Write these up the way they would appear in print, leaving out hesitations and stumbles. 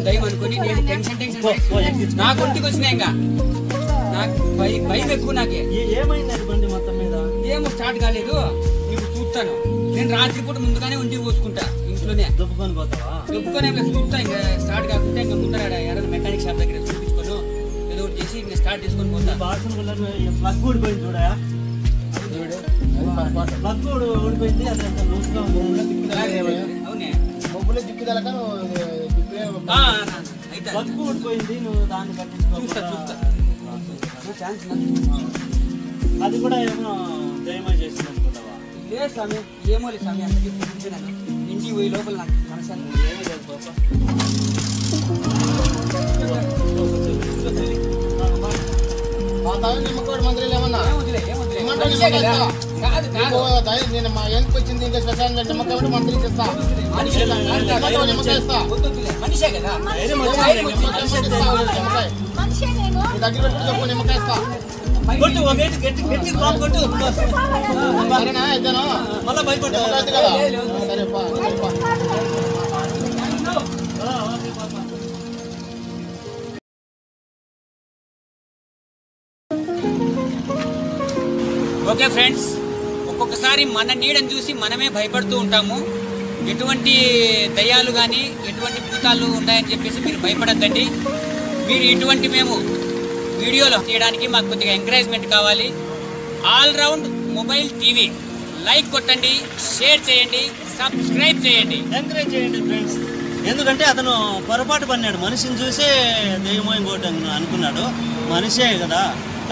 దయ్యం అనుకుని నేను టెన్షన్ నాకు ఒంటికి వచ్చినాయి. ఇంకా నాకు భయం ఎక్కువ. నాకే ఏమైంది బండి మొత్తం మీద ఏమో స్టార్ట్ కాలేదు. ఇప్పుడు చూస్తాను. నేను రాత్రిపూట ముందుగానే ఉండి పోసుకుంటా ఇంట్లోనే. దుబ్బుకొని పోతావా? దుబ్బుకొని చూస్తా. ఇంకా స్టార్ట్ కాకుండా ఇంకా ముందర ఎవరైనా మెకానిక్ షాప్ దగ్గర చూపించుకోను ఏదో ఒకటి చేసి ఇంకా స్టార్ట్ చేసుకొని పోతా. ప్లగ్ ఊడిపోయింది చూడా? ప్లగ్ ఊడిపోయింది. అది లూజ్గా అవునే ప్లగ్ ఊడిపోయింది. నువ్వు దాన్ని చూస్తా అది కూడా ఏమో దయమా చేసింది అనుకుంటావా? లేదు స్వామి, ఏమో లేదు స్వామి. అందరికీ చూపించాను. ఇంటికి పోయి లోపల నాకు మనశాన్ని ఏమీ లేదు బాబా. నిమ్మకోడి మంత్రులు ఏమన్నా నేను మా ఎందుకు వచ్చింది ఇంకా శ్మశానం నిమ్మకాయ మంత్రులు ఇస్తా. మనిషే కదా దగ్గర పెట్టి చెప్పు నిమ్మకాయ ఇస్తా. సరేనా ఇద్దాను మళ్ళీ భయపడ్డా కదా. సరేపా ఓకే ఫ్రెండ్స్, ఒక్కొక్కసారి మన నీడని చూసి మనమే భయపడుతూ ఉంటాము. ఎటువంటి దయ్యాలు కానీ ఎటువంటి భూతాలు ఉంటాయని చెప్పేసి మీరు భయపడద్దండి. మీరు ఇటువంటి మేము వీడియోలు తీయడానికి మాకు కొద్దిగా ఎంకరేజ్మెంట్ కావాలి. ఆల్రౌండ్ మొబైల్ టీవీ లైక్ కొట్టండి, షేర్ చేయండి, సబ్స్క్రైబ్ చేయండి, ఎంకరేజ్ చేయండి ఫ్రెండ్స్. ఎందుకంటే అతను పొరపాటు పడినాడు. మనిషిని చూసే దెయ్యమో ఇంకోటి అనుకున్నాడు. మనిషే కదా,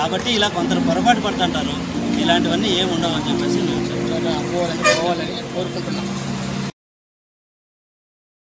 కాబట్టి ఇలా కొందరు పొరపాటు పడుతుంటారు. ఇలాంటివన్నీ ఏమి ఉండవు అని చెప్పేసి నేను చెప్తాను. పోవాలని కోరుకుంటున్నాను.